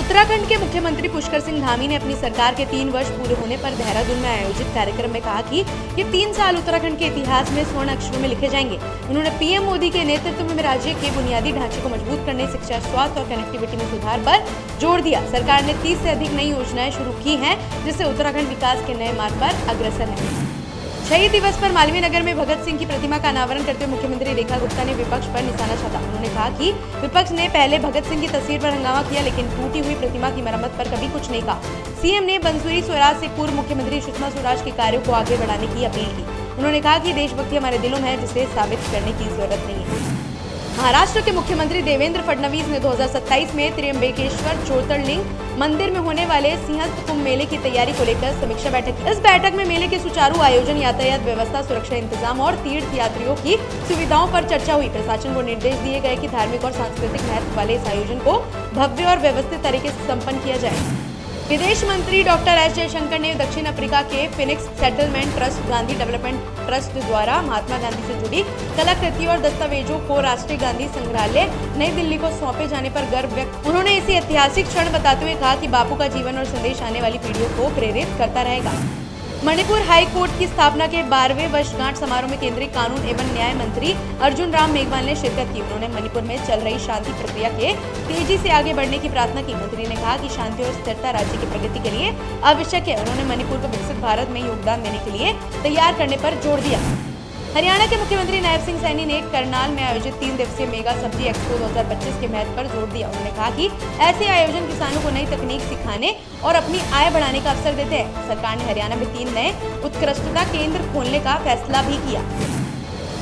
उत्तराखंड के मुख्यमंत्री पुष्कर सिंह धामी ने अपनी सरकार के 3 वर्ष पूरे होने पर देहरादून में आयोजित कार्यक्रम में कहा कि ये 3 साल उत्तराखंड के इतिहास में स्वर्ण अक्षरों में लिखे जाएंगे। उन्होंने पीएम मोदी के नेतृत्व में राज्य के बुनियादी ढांचे को मजबूत करने, शिक्षा, स्वास्थ्य और कनेक्टिविटी में सुधार पर जोर दिया। सरकार ने 30 से अधिक नई योजनाएं शुरू की हैं, जिससे उत्तराखंड विकास के नए मार्ग पर अग्रसर है। शहीद दिवस पर मालवीय नगर में भगत सिंह की प्रतिमा का अनावरण करते हुए मुख्यमंत्री रेखा गुप्ता ने विपक्ष पर निशाना साधा। उन्होंने कहा कि विपक्ष ने पहले भगत सिंह की तस्वीर पर हंगामा किया, लेकिन टूटी हुई प्रतिमा की मरम्मत पर कभी कुछ नहीं कहा। सीएम ने बंसुरी स्वराज से पूर्व मुख्यमंत्री सुषमा स्वराज के कार्यों को आगे बढ़ाने की अपील की। उन्होंने कहा कि देशभक्ति हमारे दिलों में है, जिसे साबित करने की जरूरत नहीं है। महाराष्ट्र के मुख्यमंत्री देवेंद्र फडणवीस ने 2027 में त्र्यंबकेश्वर ज्योतिर्लिंग मंदिर में होने वाले सिंहस्थ कुंभ मेले की तैयारी को लेकर समीक्षा बैठक की। इस बैठक में मेले के सुचारू आयोजन, यातायात व्यवस्था, सुरक्षा इंतजाम और तीर्थ यात्रियों की सुविधाओं पर चर्चा हुई। प्रशासन को निर्देश दिए गए कि धार्मिक और सांस्कृतिक महत्व वाले इस आयोजन को भव्य और व्यवस्थित तरीके से संपन्न किया जाए। विदेश मंत्री डॉक्टर एस जयशंकर ने दक्षिण अफ्रीका के Phoenix settlement trust, Gandhi development trust द्वारा महात्मा गांधी से जुड़ी कलाकृतियों और दस्तावेजों को राष्ट्रीय गांधी संग्रहालय नई दिल्ली को सौंपे जाने पर गर्व व्यक्त। उन्होंने इसे ऐतिहासिक क्षण बताते हुए कहा कि बापू का जीवन और संदेश आने वाली पीढ़ियों को प्रेरित करता रहेगा। मणिपुर हाई कोर्ट की स्थापना के 12वें वर्षगांठ समारोह में केंद्रीय कानून एवं न्याय मंत्री अर्जुन राम मेघवाल ने शिरकत की। उन्होंने मणिपुर में चल रही शांति प्रक्रिया के तेजी से आगे बढ़ने की प्रार्थना की। मंत्री ने कहा कि शांति और स्थिरता राज्य की प्रगति के लिए आवश्यक है। उन्होंने मणिपुर को विकसित भारत में योगदान देने के लिए तैयार करने पर जोर दिया। हरियाणा के मुख्यमंत्री नायब सिंह सैनी ने करनाल में आयोजित 3 दिवसीय मेगा सब्जी एक्सपो 2025 के महत्व पर जोर दिया। उन्होंने कहा कि ऐसे आयोजन किसानों को नई तकनीक सिखाने और अपनी आय बढ़ाने का अवसर देते हैं। सरकार ने हरियाणा में 3 नए उत्कृष्टता केंद्र खोलने का फैसला भी किया।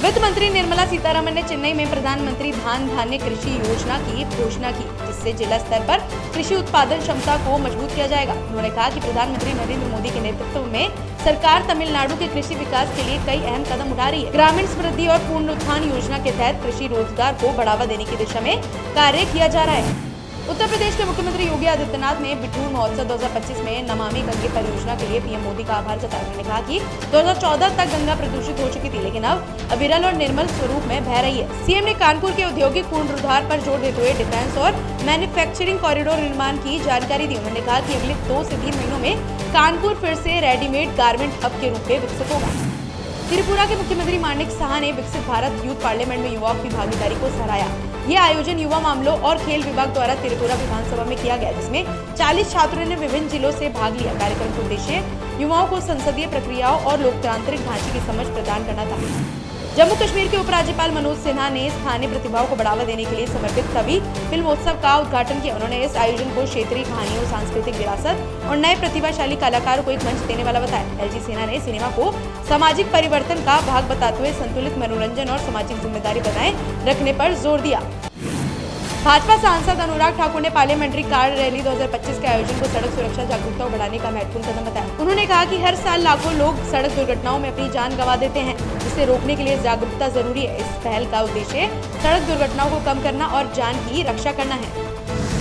वित्त मंत्री निर्मला सीतारमण ने चेन्नई में प्रधानमंत्री धान धान्य कृषि योजना की घोषणा की, जिससे जिला स्तर पर कृषि उत्पादन क्षमता को मजबूत किया जाएगा। उन्होंने कहा कि प्रधानमंत्री नरेंद्र मोदी के नेतृत्व में सरकार तमिलनाडु के कृषि विकास के लिए कई अहम कदम उठा रही है। ग्रामीण समृद्धि और पुनरुत्थान योजना के तहत कृषि रोजगार को बढ़ावा देने की दिशा में कार्य किया जा रहा है। उत्तर प्रदेश के मुख्यमंत्री योगी आदित्यनाथ ने बिठूर महोत्सव 2025 में नमामि गंगे परियोजना के लिए पीएम मोदी का आभार जताया। उन्होंने कहा कि 2014 तक गंगा प्रदूषित हो चुकी थी, लेकिन अब अविरल और निर्मल स्वरूप में बह रही है। सीएम ने कानपुर के औद्योगिक पुनरुद्धार पर जोर देते हुए डिफेंस और मैन्युफैक्चरिंग कॉरिडोर निर्माण की जानकारी दी। उन्होंने कहा कि अगले 2 से 3 महीनों में कानपुर फिर से रेडीमेड गारमेंट हब के रूप में विकसित होगा। त्रिपुरा के मुख्यमंत्री मानिक साहा ने विकसित भारत यूथ पार्लियामेंट में युवाओं की भागीदारी को सराहा। यह आयोजन युवा मामलों और खेल विभाग द्वारा त्रिपुरा विधानसभा में किया गया, जिसमें 40 छात्रों ने विभिन्न जिलों से भाग लिया। कार्यक्रम का उद्देश्य युवाओं को संसदीय प्रक्रियाओं और लोकतांत्रिक ढांचे की समझ प्रदान करना था। जम्मू कश्मीर के उपराज्यपाल मनोज सिन्हा ने स्थानीय प्रतिभाओं को बढ़ावा देने के लिए समर्पित कवि फिल्मोत्सव का उद्घाटन किया। उन्होंने इस आयोजन को क्षेत्रीय कहानियों, सांस्कृतिक विरासत और नए प्रतिभाशाली कलाकारों को एक मंच देने वाला बताया। एलजी सिन्हा ने सिनेमा को सामाजिक परिवर्तन का भाग बताते हुए संतुलित मनोरंजन और सामाजिक जिम्मेदारी बनाए रखने पर जोर दिया। भाजपा सांसद अनुराग ठाकुर ने पार्लियामेंट्री कार रैली 2025 के आयोजन को सड़क सुरक्षा जागरूकता बढ़ाने का महत्वपूर्ण कदम बताया। उन्होंने कहा कि हर साल लाखों लोग सड़क दुर्घटनाओं में अपनी जान गंवा देते हैं, जिसे रोकने के लिए जागरूकता जरूरी है। इस पहल का उद्देश्य सड़क दुर्घटनाओं को कम करना और जान की रक्षा करना है।